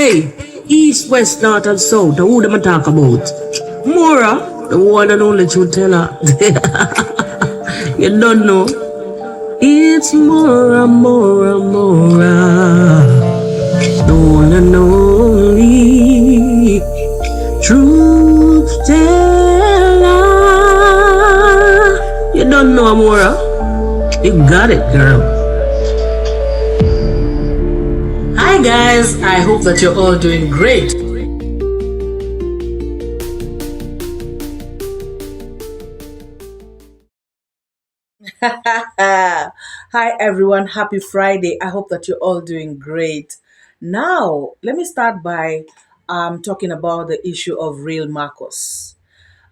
Hey, east, west, north, and south. Who them a talk about? MORAA, the one and only truth teller. You don't know. It's MORAA, MORAA, MORAA. The one and only truth teller. You don't know MORAA? You got it, girl. Hi guys, I hope that you're all doing great. Hi everyone, happy Friday. I hope that you're all doing great. Now, let me start by talking about the issue of Real Marcos.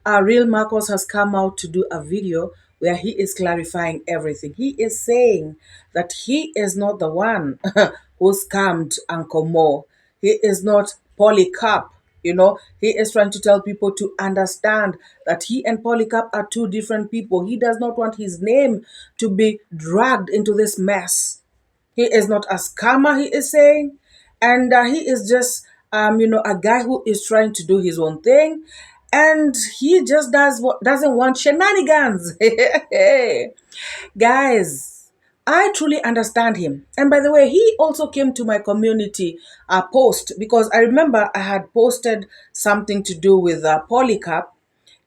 Real Marcos has come out to do a video where he is clarifying everything. He is saying that he is not the one who scammed Uncle Mo. He is not Polycarp. He is trying to tell people to understand that he and Polycarp are two different people. He does not want his name to be dragged into this mess. He is not a scammer, he is saying. And he is just, a guy who is trying to do his own thing. And he just doesn't want shenanigans. Guys, I truly understand him. And by the way, he also came to my community post because I remember I had posted something to do with Polycarp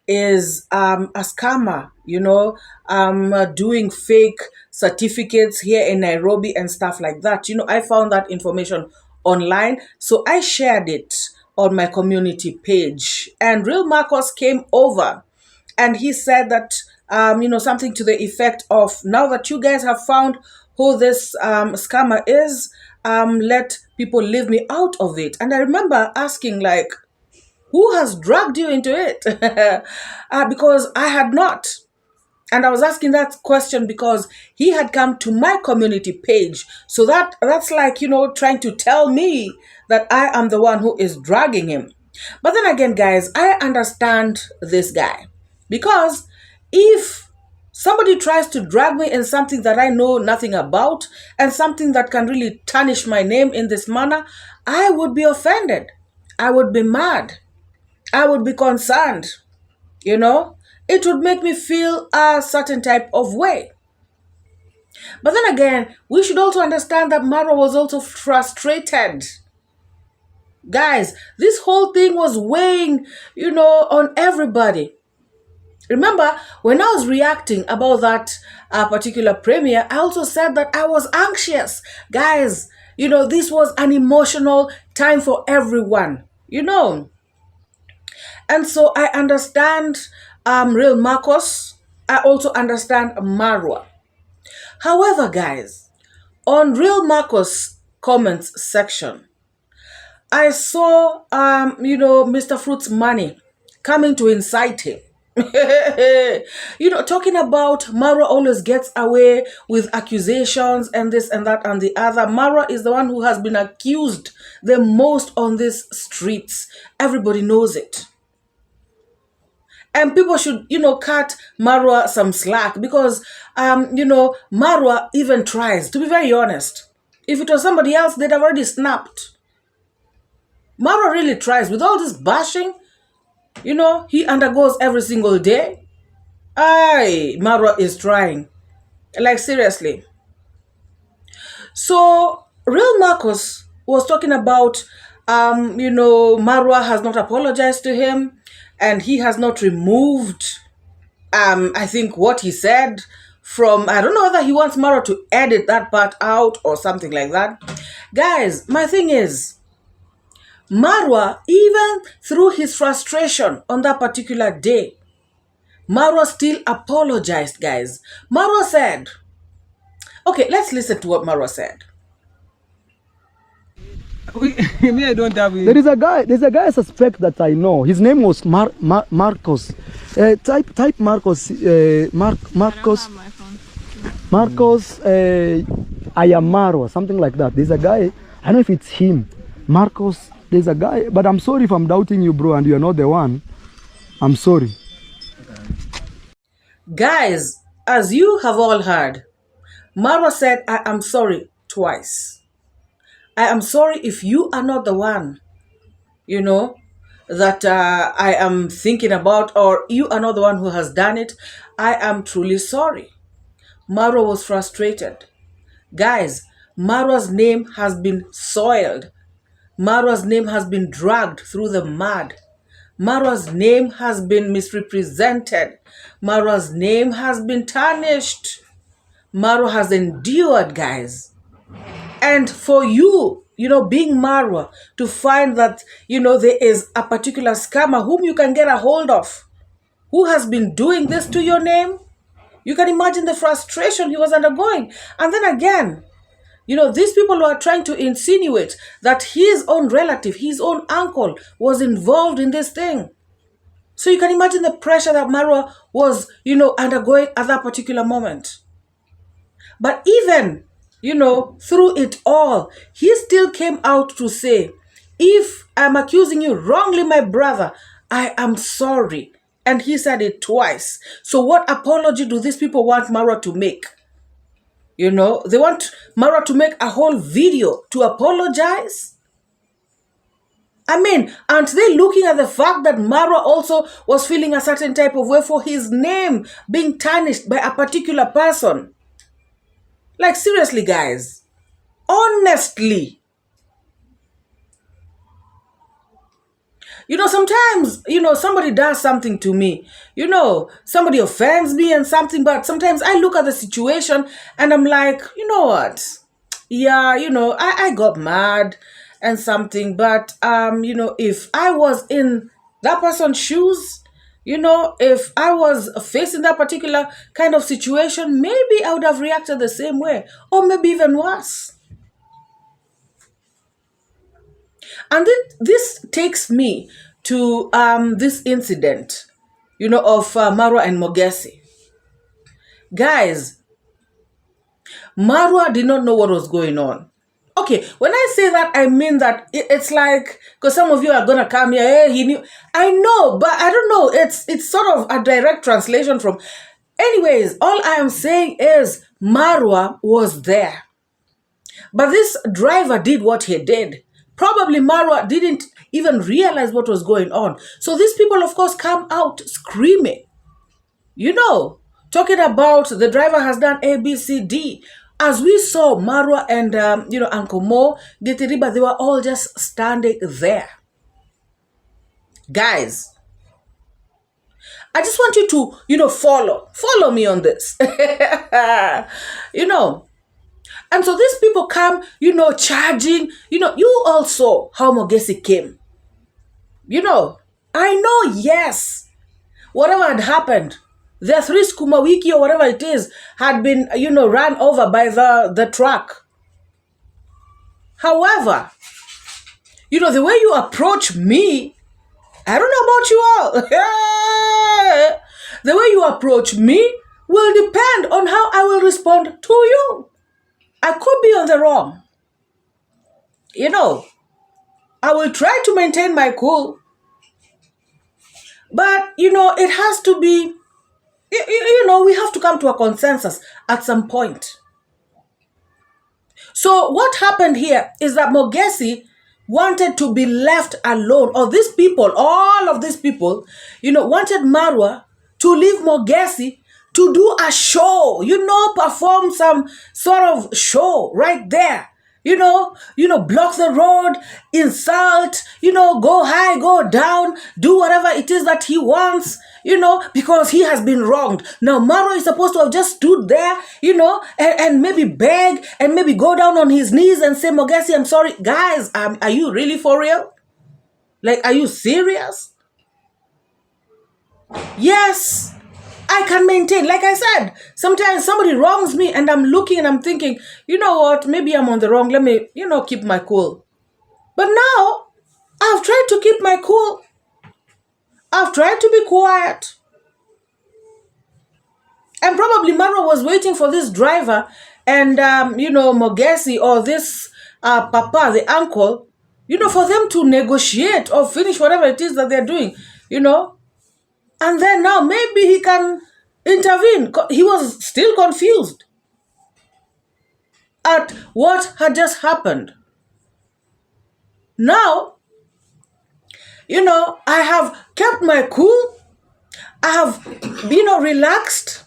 is a scammer, doing fake certificates here in Nairobi and stuff like that. I found that information online, so I shared it on my community page. And Real Marcos came over and he said that, something to the effect of, now that you guys have found who this scammer is, let people leave me out of it. And I remember asking, like, who has dragged you into it? Because I had not. And I was asking that question because he had come to my community page. So that's like, trying to tell me that I am the one who is dragging him. But then again, guys, I understand this guy. Because if somebody tries to drag me in something that I know nothing about and something that can really tarnish my name in this manner, I would be offended. I would be mad. I would be concerned. It would make me feel a certain type of way. But then again, we should also understand that Marwa was also frustrated. Guys, this whole thing was weighing, on everybody. Remember, when I was reacting about that particular premiere, I also said that I was anxious. Guys, this was an emotional time for everyone, And so I understand Real Marcos. I also understand Marwa. However, guys, on Real Marcos comments section, I saw, Mr. Fruit's money coming to incite him. Talking about Marwa always gets away with accusations and this and that and the other. Marwa is the one who has been accused the most on these streets. Everybody knows it. And people should, cut Marwa some slack because, Marwa even tries, to be very honest. If it was somebody else, they'd have already snapped. Marwa really tries. With all this bashing, he undergoes every single day. Marwa is trying. Like, seriously. So, Real Marcos was talking about, Marwa has not apologized to him. And he has not removed, I think, what he said from, I don't know whether he wants Marwa to edit that part out or something like that. Guys, my thing is, Marwa, even through his frustration on that particular day, Marwa still apologized, guys. Marwa said, okay, let's listen to what Marwa said. Me, I don't have it. There's a guy I suspect that I know. His name was Marcos. Type Marcos. Marcos iammarwa, something like that. There's a guy. I don't know if it's him. Marcos. There's a guy, but I'm sorry if I'm doubting you, bro, and you're not the one. I'm sorry. Guys, as you have all heard, Marwa said, I am sorry twice. I am sorry if you are not the one, that I am thinking about, or you are not the one who has done it. I am truly sorry. Marwa was frustrated. Guys, Marwa's name has been soiled. Marwa's name has been dragged through the mud. Marwa's name has been misrepresented. Marwa's name has been tarnished. Marwa has endured, guys. And for you, being Marwa, to find that, there is a particular scammer whom you can get a hold of, who has been doing this to your name, you can imagine the frustration he was undergoing. And then again, these people were trying to insinuate that his own relative, his own uncle, was involved in this thing. So you can imagine the pressure that Marwa was, undergoing at that particular moment. But even, through it all, he still came out to say, if I'm accusing you wrongly, my brother, I am sorry. And he said it twice. So what apology do these people want Marwa to make? They want Marwa to make a whole video to apologize? I mean, aren't they looking at the fact that Marwa also was feeling a certain type of way for his name being tarnished by a particular person? Like, seriously, guys. Honestly. Sometimes, somebody does something to me. Somebody offends me and something, but sometimes I look at the situation and I'm like, you know what? Yeah, I got mad and something, but, if I was in that person's shoes, if I was facing that particular kind of situation, maybe I would have reacted the same way, or maybe even worse. And this takes me to this incident, of Marwa and Mogesi. Guys, Marwa did not know what was going on. Okay, when I say that, I mean that it's like, because some of you are going to come here, hey, he knew. I know, but I don't know. It's sort of a direct translation from... Anyways, all I am saying is Marwa was there. But this driver did what he did. Probably Marwa didn't even realize what was going on. So these people, of course, come out screaming. Talking about the driver has done A, B, C, D. As we saw Marwa and, Uncle Mo, Gitiriba, they were all just standing there. Guys, I just want you to, follow me on this. And so these people come, charging, you all saw how Mogesi came. I know, yes, whatever had happened, the 3 skuma wiki or whatever it is had been, run over by the truck. However, the way you approach me, I don't know about you all. The way you approach me will depend on how I will respond to you. I could be on the wrong. I will try to maintain my cool. But, it has to be, we have to come to a consensus at some point. So what happened here is that Mogesi wanted to be left alone. Or these people, all of these people, wanted Marwa to leave Mogesi to do a show, perform some sort of show right there. Block the road, insult, go high, go down, do whatever it is that he wants, because he has been wronged. Now, Marwa is supposed to have just stood there, and maybe beg and maybe go down on his knees and say, Mogesi, I'm sorry. Guys, are you really for real? Like, are you serious? Yes. I can maintain. Like I said, sometimes somebody wrongs me and I'm looking and I'm thinking, you know what, maybe I'm on the wrong. Let me, keep my cool. But now, I've tried to keep my cool. I've tried to be quiet. And probably Marwa was waiting for this driver and, Mogesi or this papa, the uncle, for them to negotiate or finish whatever it is that they're doing, And then now maybe he can intervene. He was still confused at what had just happened. Now, I have kept my cool. I have, relaxed.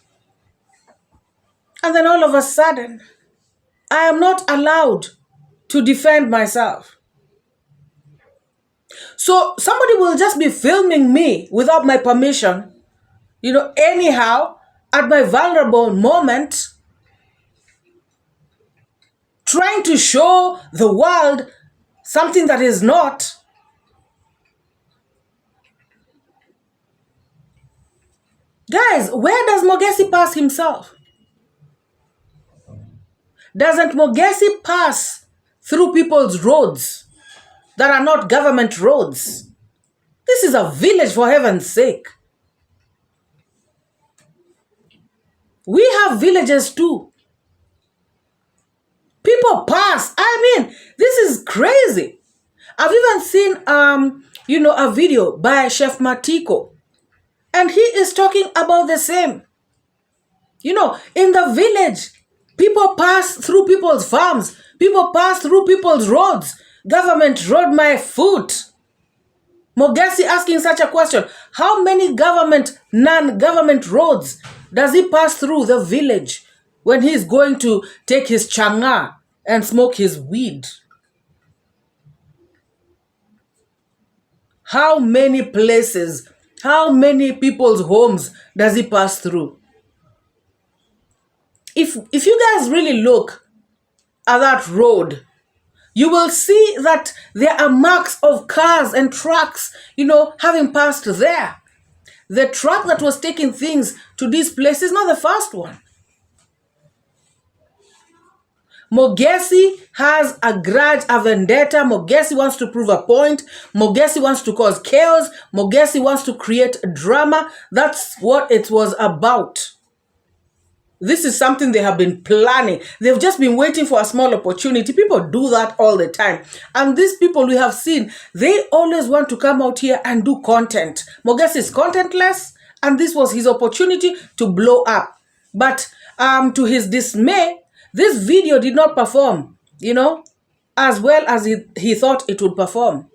And then all of a sudden, I am not allowed to defend myself. So somebody will just be filming me without my permission, anyhow, at my vulnerable moment, trying to show the world something that is not. Guys, where does Mogesi pass himself? Doesn't Mogesi pass through people's roads that are not government roads? This is a village, for heaven's sake. We have villages too. People pass. I mean, this is crazy. I've even seen, a video by Chef Matiko, and he is talking about the same. In the village, people pass through people's farms. People pass through people's roads. Government rode my foot. Mogesi asking such a question. How many non-government roads does he pass through the village when he's going to take his changa and smoke his weed? How many places, how many people's homes does he pass through? If you guys really look at that road, you will see that there are marks of cars and trucks, having passed there. The truck that was taking things to this place is not the first one. Mogesi has a grudge, a vendetta. Mogesi wants to prove a point. Mogesi wants to cause chaos. Mogesi wants to create drama. That's what it was about. This is something they have been planning. They've just been waiting for a small opportunity. People do that all the time. And these people we have seen, they always want to come out here and do content. Mogesi is contentless, and this was his opportunity to blow up. But to his dismay, this video did not perform, as well as he thought it would perform.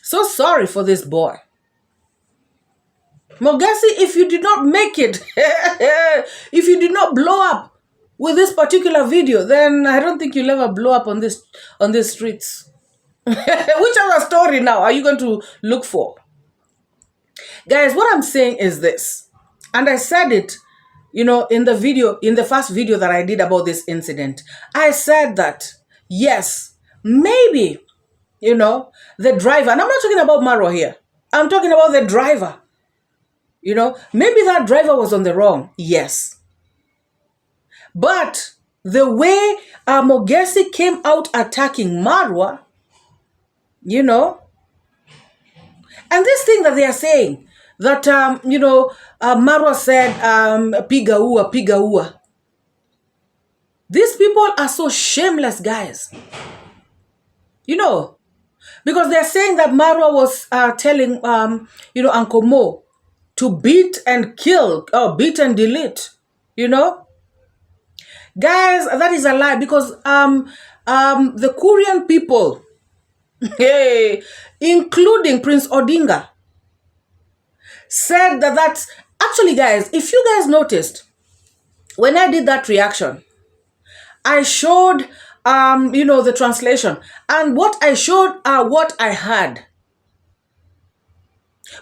So sorry for this boy. Mogesi, if you did not make it, if you did not blow up with this particular video, then I don't think you'll ever blow up on these streets. Which other story now are you going to look for? Guys, what I'm saying is this, and I said it, in the first video that I did about this incident. I said that, yes, maybe, the driver, and I'm not talking about Marwa here. I'm talking about the driver. Maybe that driver was on the wrong. Yes. But the way Mogesi came out attacking Marwa, and this thing that they are saying, that, Marwa said, piga ua, piga ua. These people are so shameless, guys. Because they're saying that Marwa was telling, Uncle Mo to beat and kill, or beat and delete, Guys, that is a lie, because the Korean people, including Prince Odinga, said that that's... Actually, guys, if you guys noticed, when I did that reaction, I showed, the translation. And what I showed are what I heard.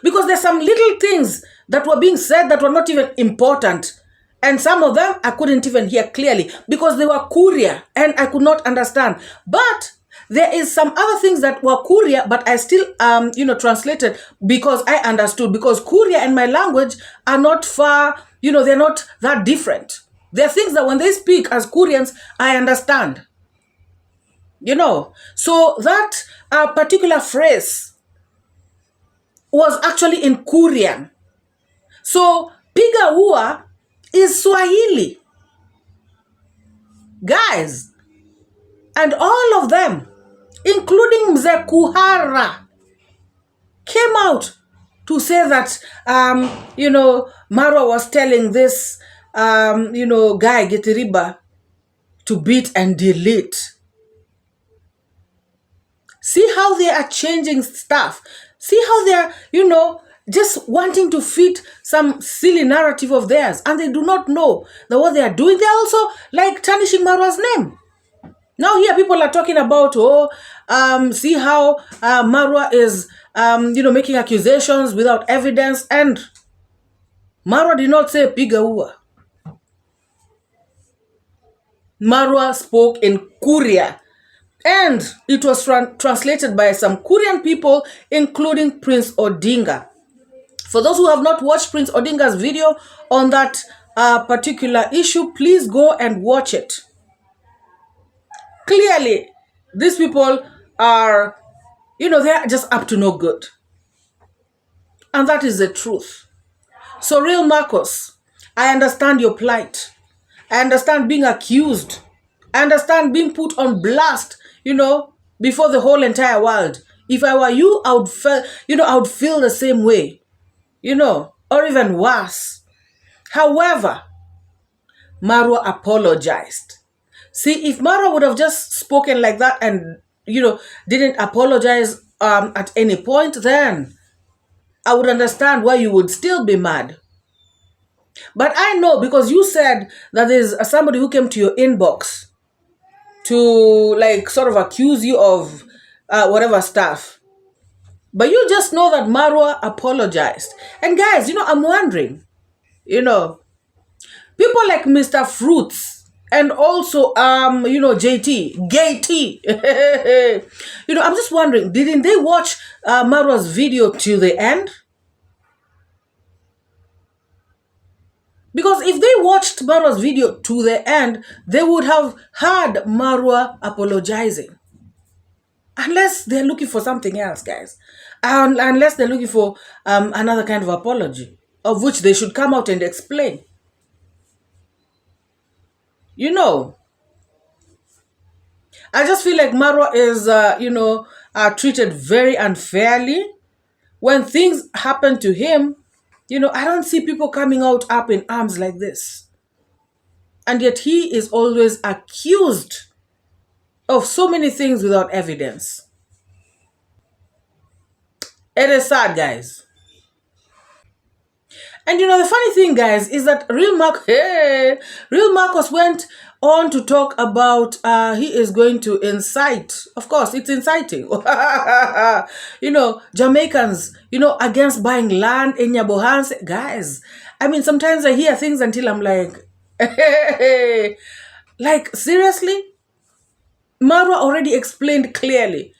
Because there's some little things that were being said that were not even important. And some of them I couldn't even hear clearly because they were Korea and I could not understand. But there is some other things that were Korea, but I still, translated because I understood. Because Korea and my language are not far, they're not that different. There are things that when they speak as Koreans, I understand. So that particular phrase was actually in Korean. So, piga ua is Swahili. Guys, and all of them, including Mzee Kuhara, came out to say that, Marwa was telling this, guy, Getiriba, to beat and delete. See how they are changing stuff. See how they are, just wanting to fit some silly narrative of theirs. And they do not know that what they are doing. They're also like tarnishing Marwa's name. Now here people are talking about, see how Marwa is, making accusations without evidence. And Marwa did not say piga ua. Marwa spoke in Kuria. And it was translated by some Korean people, including Prince Odinga. For those who have not watched Prince Odinga's video on that particular issue, please go and watch it. Clearly, these people are, they're just up to no good. And that is the truth. So, real Marcos, I understand your plight. I understand being accused. I understand being put on blast, before the whole entire world. If I were you, I would feel the same way, or even worse. However, Marwa apologized. See, if Marwa would have just spoken like that and, didn't apologize at any point, then I would understand why you would still be mad. But I know, because you said that there's somebody who came to your inbox to sort of accuse you of whatever stuff. But you just know that Marwa apologized. And guys, I'm wondering, people like Mr. Fruits and also, JT, Gay T, I'm just wondering, didn't they watch Marwa's video till the end? Because if they watched Marwa's video to the end, they would have heard Marwa apologizing. Unless they're looking for something else, guys. Unless they're looking for another kind of apology, of which they should come out and explain. I just feel like Marwa is, treated very unfairly. When things happen to him, I don't see people coming out up in arms like this. And yet he is always accused of so many things without evidence. It is sad, guys. And the funny thing, guys, is that Real Marcos went on to talk about he is going to incite. Of course, it's inciting. Jamaicans, against buying land in Nyabohanse. Guys, I mean, sometimes I hear things until I'm like, seriously? Marwa already explained clearly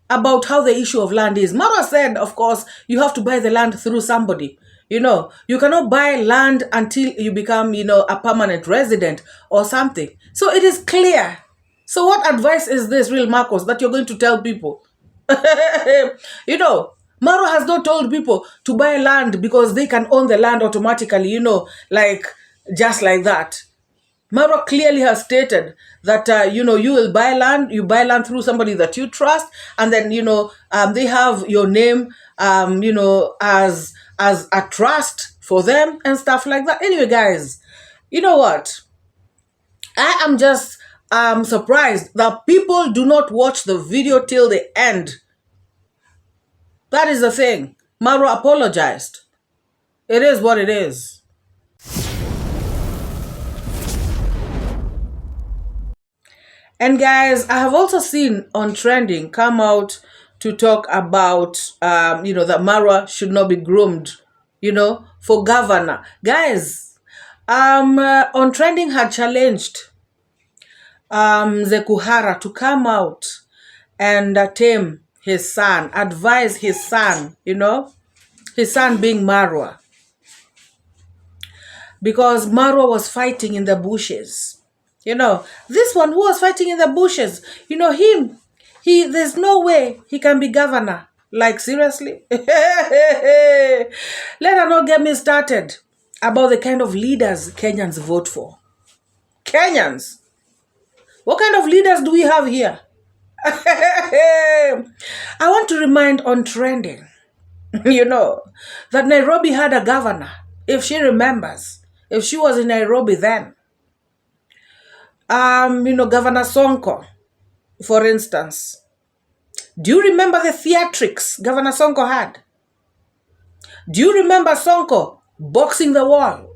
about how the issue of land is. Marwa said, of course, you have to buy the land through somebody. You cannot buy land until you become, a permanent resident or something. So it is clear. So what advice is this, Real Marcos, that you're going to tell people? Marwa has not told people to buy land because they can own the land automatically, just like that. Marwa clearly has stated that, you will buy land, you buy land through somebody that you trust, and then, they have your name, as a trust for them and stuff like that. Anyway, guys, you know what? I am just surprised that people do not watch the video till the end. That is the thing. Marwa apologized. It is what it is. And guys, I have also seen on trending come out to talk about, that Marwa should not be groomed, for governor. Guys, on trending had challenged Zekuhara to come out and tame his son, advise his son, his son being Marwa. Because Marwa was fighting in the bushes. This one who was fighting in the bushes, there's no way he can be governor. Seriously? Let her not get me started about the kind of leaders Kenyans vote for. Kenyans? What kind of leaders do we have here? I want to remind on trending, that Nairobi had a governor, if she remembers, if she was in Nairobi then. Governor Sonko, for instance, Do you remember the theatrics Governor Sonko had? Do you remember Sonko boxing the wall?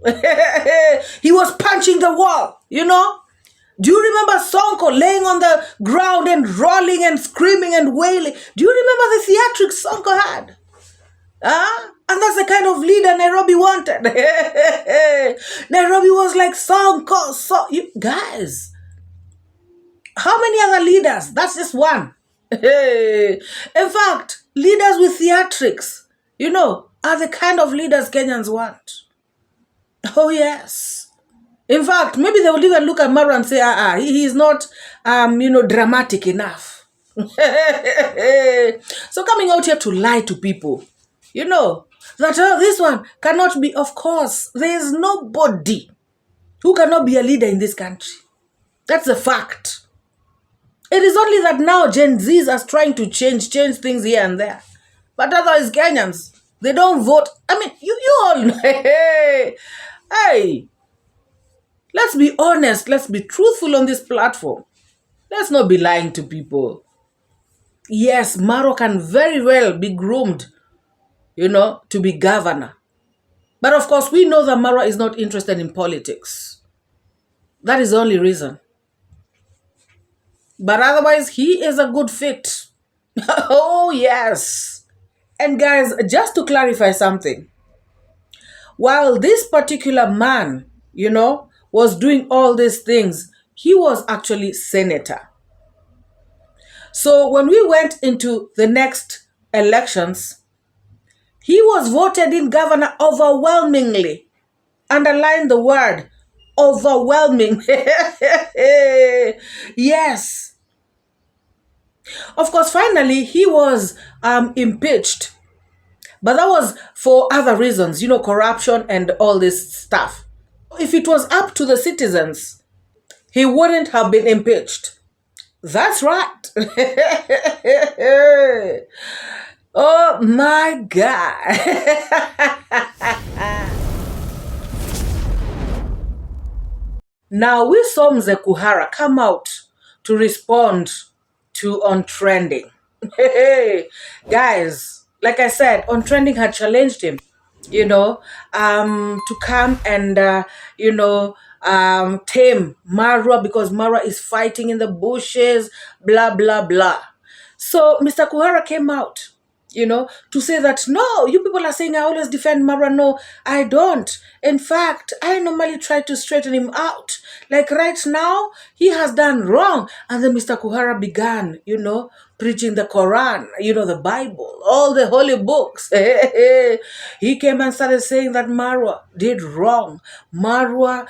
He was punching the wall, you know? Do you remember Sonko laying on the ground and rolling and screaming and wailing? Do you remember the theatrics Sonko had? And that's the kind of leader Nairobi wanted. Nairobi was like, Sonko, you guys, how many other leaders? That's just one. In fact, leaders with theatrics, you know, are the kind of leaders Kenyans want. Oh, yes. In fact, maybe they will even look at Marwa and say, he is not, dramatic enough. So coming out here to lie to people, you know, that this one cannot be, of course, there is nobody who cannot be a leader in this country. That's a fact. It is only that now Gen Zs are trying to change things here and there. But otherwise, Kenyans, they don't vote. I mean, you all know. Hey, let's be honest. Let's be truthful on this platform. Let's not be lying to people. Yes, Marwa can very well be groomed, you know, to be governor. But of course, we know that Marwa is not interested in politics. That is the only reason. But otherwise, he is a good fit. Oh, yes. And guys, just to clarify something. While this particular man, you know, was doing all these things, he was actually senator. So when we went into the next elections, he was voted in governor overwhelmingly. Underline the word, overwhelming. Yes. Of course, finally, he was impeached. But that was for other reasons, you know, corruption and all this stuff. If it was up to the citizens, he wouldn't have been impeached. That's right. Oh my God. Now we saw Mzee Kuhara come out to respond to On Trending. Guys, like I said, On Trending had challenged him, you know, to come and, tame Marwa because Marwa is fighting in the bushes, blah, blah, blah. So Mr. Kuhara came out, you know, to say that, no, you people are saying I always defend Marwa. No, I don't. In fact, I normally try to straighten him out. Like right now, he has done wrong. And then Mr. Kuhara began, you know, preaching the Quran, you know, the Bible, all the holy books. He came and started saying that Marwa did wrong. Marwa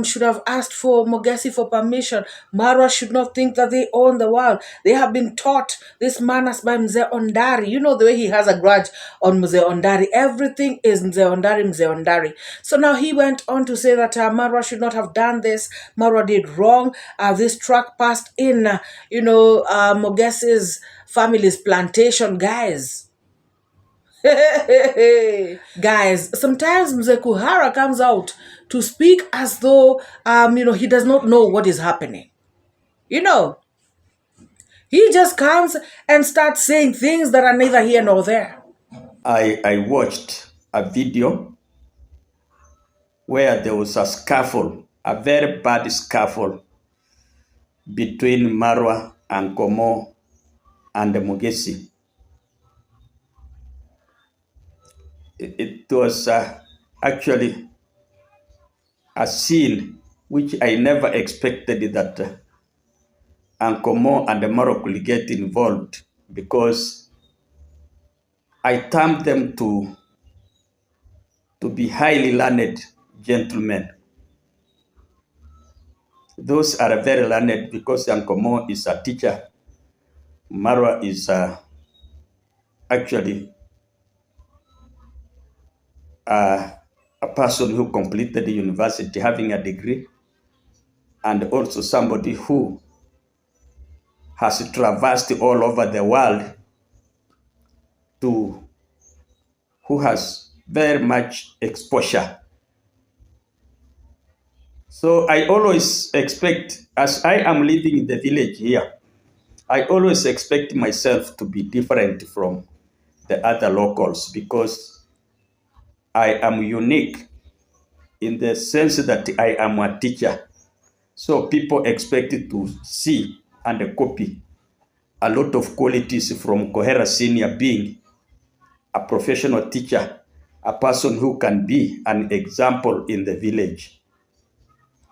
should have asked for Mogesi for permission. Marwa should not think that they own the world. They have been taught this manners by Mzee Ondari. You know the way he has a grudge on Mzee Ondari. Everything is Mzee Ondari, Mzee Ondari. So now he went on to say that Marwa should not have done this. Marwa did wrong. This truck passed in, Mogesi's family's plantation, guys. Guys, sometimes Mzee Kuhara comes out to speak as though, he does not know what is happening. You know, he just comes and starts saying things that are neither here nor there. I watched a video where there was a scuffle, a very bad scuffle between Marwa and Komo and the Mogesi. It was actually a scene which I never expected that Komo and the Marwa could get involved, because I termed them to be highly learned gentlemen. Those are very learned because Komo is a teacher. Marwa is actually a person who completed the university having a degree, and also somebody who has traversed all over the world, who has very much exposure. So I always expect, as I am living in the village here, I always expect myself to be different from the other locals because I am unique in the sense that I am a teacher. So people expect to see and copy a lot of qualities from 𝐶𝐿 Senior, being a professional teacher, a person who can be an example in the village.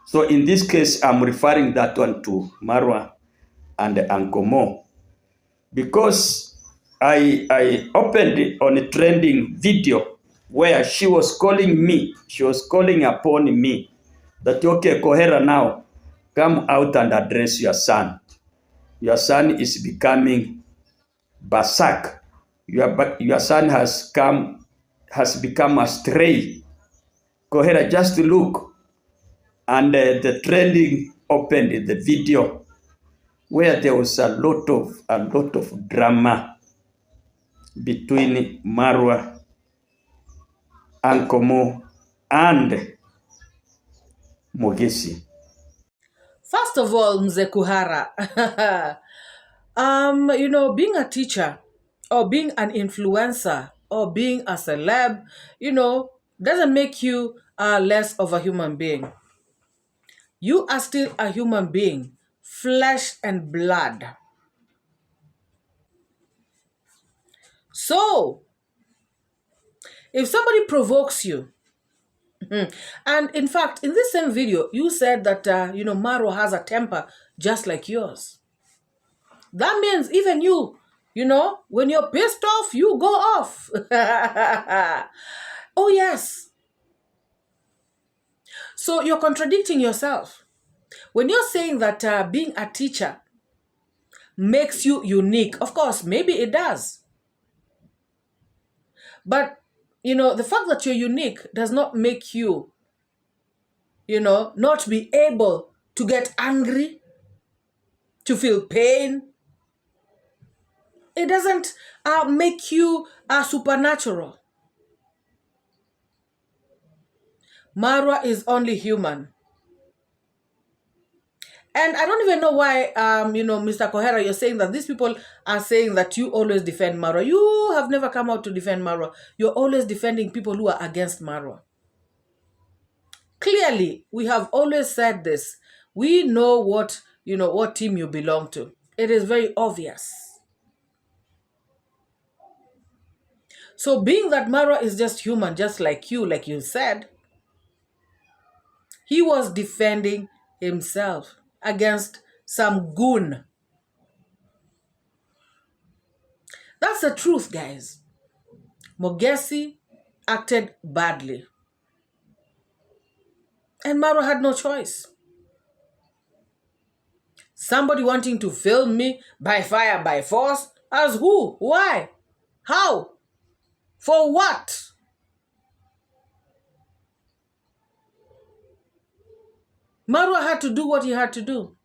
So in this case, I'm referring that one to Marwa and Uncle Mo, because I opened on a trending video where she was calling me, she was calling upon me that, okay, 𝐶𝐿 now, come out and address your son. Your son is becoming Basak. Your son has become astray. 𝐶𝐿, just look. And the trending opened the video where there was a lot of drama between Marwa, Uncle Mo, and Mogesi. First of all, Mzee Kuhara, being a teacher or being an influencer or being a celeb, doesn't make you less of a human being. You are still a human being, flesh and blood. So, if somebody provokes you, and in fact, in this same video, you said that, Marwa has a temper just like yours. That means even you, when you're pissed off, you go off. Oh, yes. So you're contradicting yourself. When you're saying that being a teacher makes you unique, of course, maybe it does. But, the fact that you're unique does not make you, not be able to get angry, to feel pain. It doesn't make you supernatural. Marwa is only human. And I don't even know why, Mr. 𝐶𝐿, you're saying that these people are saying that you always defend Marwa. You have never come out to defend Marwa. You're always defending people who are against Marwa. Clearly, we have always said this. We know what team you belong to. It is very obvious. So being that Marwa is just human, just like you said, he was defending himself against some goon. That's the truth, guys. Mogesi acted badly. And Marwa had no choice. Somebody wanting to film me by fire, by force? As who? Why? How? For what? Marwa had to do what he had to do.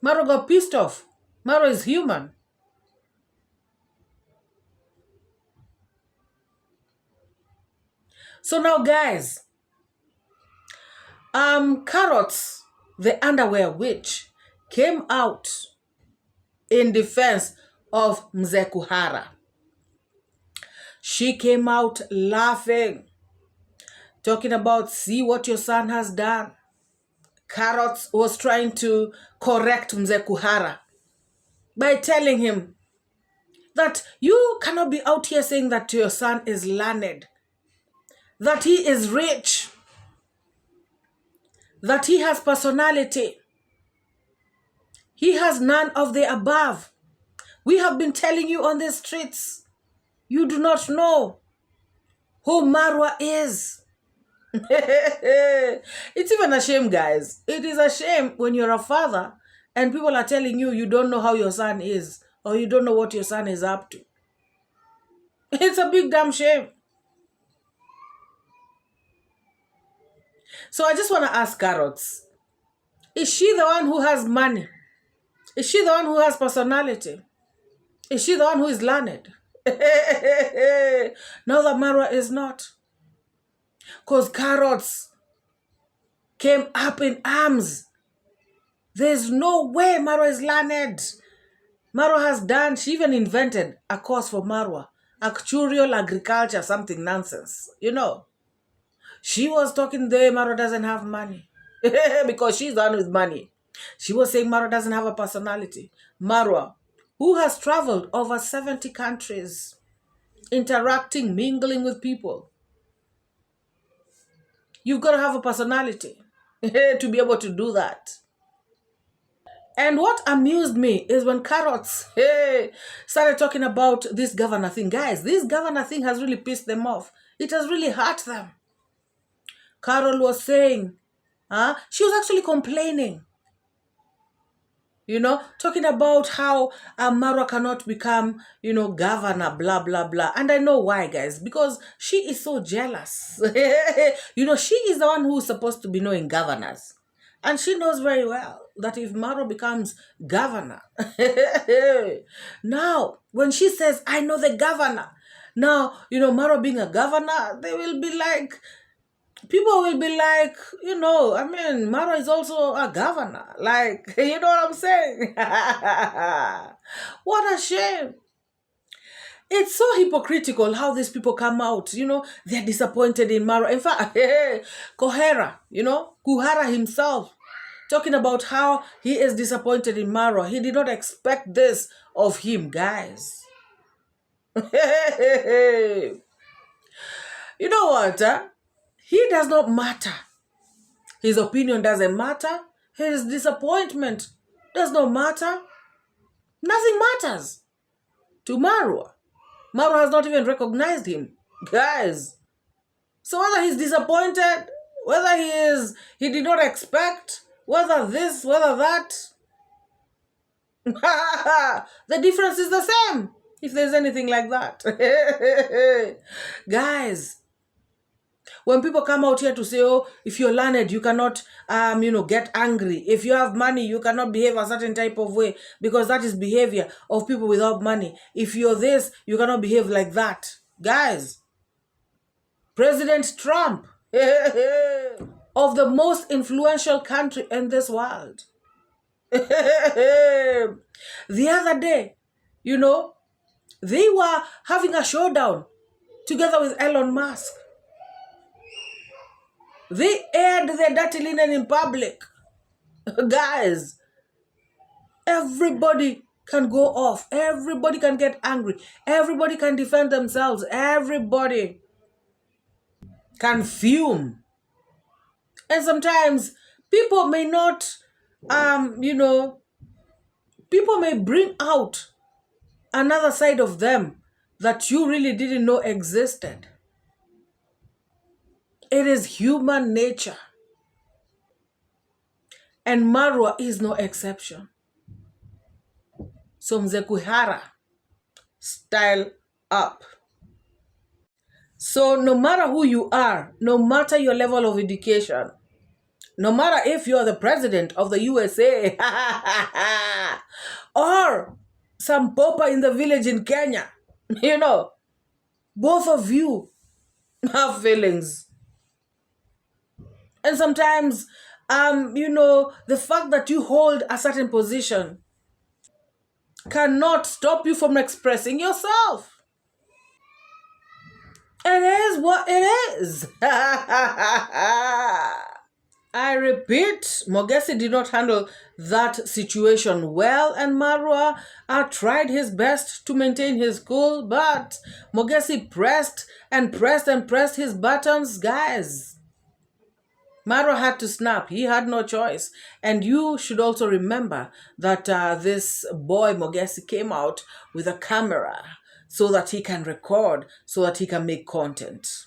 Marwa got pissed off. Marwa is human. So now, guys, Carrots, the underwear witch, came out in defense of Mzee Kuhara. She came out laughing, talking about, see what your son has done. Carrots was trying to correct Mzee Kuhara by telling him that you cannot be out here saying that your son is learned, that he is rich, that he has personality. He has none of the above. We have been telling you on the streets. You do not know who Marwa is. It's even a shame, guys. It is a shame when you're a father and people are telling you you don't know how your son is, or you don't know what your son is up to. It's a big damn shame. So I just want to ask Carrots, is she the one who has money? Is she the one who has personality? Is she the one who is learned? Now that Marwa is not. Because Carrots came up in arms. There's no way Marwa is learned. Marwa has done, she even invented a course for Marwa, actuarial agriculture, something nonsense, you know. She was talking there, Marwa doesn't have money. Because she's the one with money. She was saying Marwa doesn't have a personality. Marwa, who has traveled over 70 countries, interacting, mingling with people. You've got to have a personality to be able to do that. And what amused me is when Carrots started talking about this governor thing. Guys, this governor thing has really pissed them off. It has really hurt them. Carol was saying, she was actually complaining, you know, talking about how Marwa cannot become, you know, governor, blah, blah, blah. And I know why, guys, because she is so jealous. You know, she is the one who's supposed to be knowing governors. And she knows very well that if Marwa becomes governor, now, when she says, I know the governor, now, you know, Marwa being a governor, they will be like, people will be like, you know, I mean, Marwa is also a governor. Like, you know what I'm saying? What a shame. It's so hypocritical how these people come out, you know, they're disappointed in Marwa. In fact, Kohera, you know, Kuhara himself, talking about how he is disappointed in Marwa. He did not expect this of him, guys. You know what? He does not matter. His opinion doesn't matter. His disappointment does not matter. Nothing matters to Marwa. Marwa has not even recognized him. Guys. So whether he's disappointed, whether he did not expect, whether this, whether that, the difference is the same, if there's anything like that. Guys, when people come out here to say, oh, if you're learned, you cannot, you know, get angry. If you have money, you cannot behave a certain type of way because that is behavior of people without money. If you're this, you cannot behave like that. Guys, President Trump of the most influential country in this world. The other day, you know, they were having a showdown together with Elon Musk. They aired their dirty linen in public. Guys, everybody can go off. Everybody can get angry. Everybody can defend themselves. Everybody can fume. And sometimes people may not, you know, people may bring out another side of them that you really didn't know existed. It is human nature. And Marwa is no exception. So Mzee Kuhara, style up. So no matter who you are, no matter your level of education, no matter if you're the president of the USA or some pauper in the village in Kenya, you know, both of you have feelings. And sometimes, you know, the fact that you hold a certain position cannot stop you from expressing yourself. It is what it is. I repeat, Mogesi did not handle that situation well, and Marwa tried his best to maintain his cool, but Mogesi pressed and pressed and pressed his buttons, guys. Marwa had to snap. He had no choice. And you should also remember that this boy, Mogesi, came out with a camera so that he can record, so that he can make content.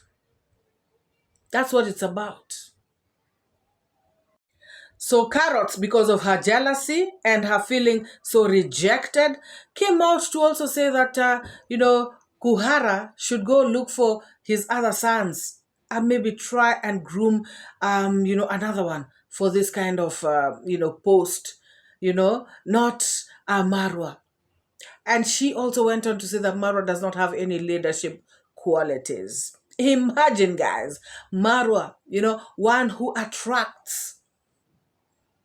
That's what it's about. So Carrots, because of her jealousy and her feeling so rejected, came out to also say that, you know, Kuhara should go look for his other sons and maybe try and groom, you know, another one for this kind of, you know, post, you know, not Marwa. And she also went on to say that Marwa does not have any leadership qualities. Imagine, guys, Marwa, you know, one who attracts,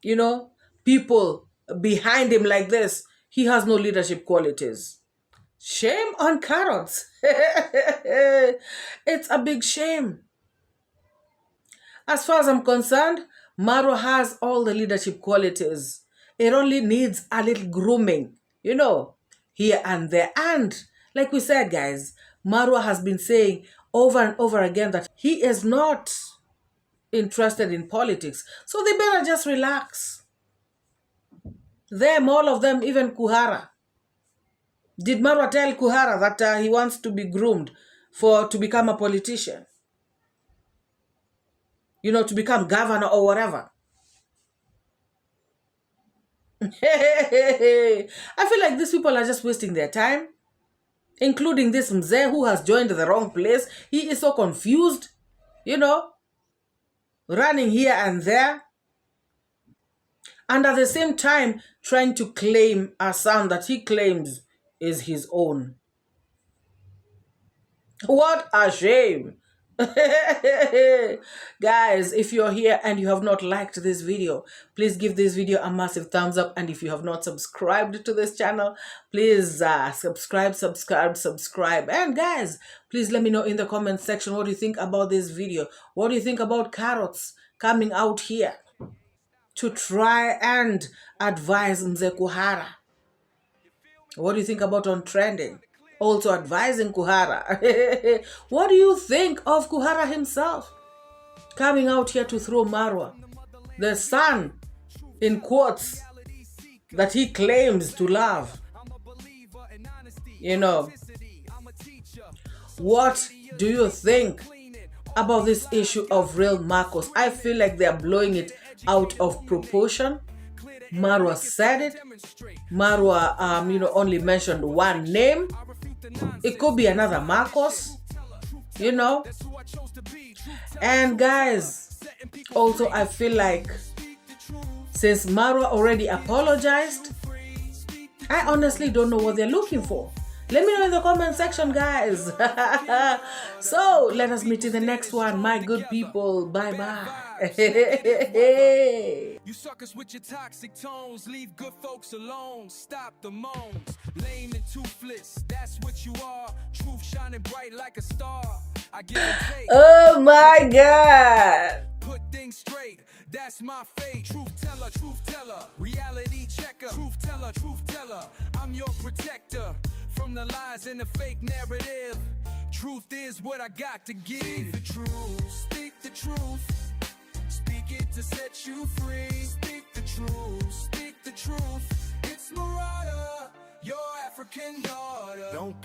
you know, people behind him like this. he has no leadership qualities. Shame on carrots. It's a big shame. As far as I'm concerned, Marwa has all the leadership qualities. It only needs a little grooming, here and there. And like we said, guys, Marwa has been saying over and over again that he is not interested in politics. So they better just relax. Them, all of them, even Kuhara. Did Marwa tell Kuhara that he wants to be groomed to become a politician? To become governor or whatever. I feel like these people are just wasting their time, including this Mzee who has joined the wrong place. He is so confused, running here and there, and at the same time trying to claim a son that he claims is his own. What a shame. Guys, if you're here and you have not liked this video, please give this video a massive thumbs up. And if you have not subscribed to this channel, please subscribe. And guys, please let me know in the comment section, what do you think about this video? What do you think about carrots coming out here to try and advise Mzee Kuhara? What do you think about on trending? Also advising Kuhara. What do you think of Kuhara himself coming out here to throw Marwa, the son, in quotes, that he claims to love? What do you think about this issue of real Marcos? I feel like they are blowing it out of proportion. Marwa said it. Marwa, only mentioned one name. It could be another Marcos, And guys, also I feel like since Marwa already apologized, I honestly don't know what they're looking for. Let me know in the comment section, guys. So let us meet in the next one, my good people. Bye-bye. You suckers with your toxic tones, leave good folks alone. Stop the moans, lame and toothless, that's what you are. Truth shining bright like a star. I give and take. Oh my God. Put things straight, that's my fate. Truth teller, reality checker. Truth teller, I'm your protector. From the lies and the fake narrative, truth is what I got to give. Speak the truth, speak the truth. Speak it to set you free. Speak the truth, it's MORAA, your African daughter. Don't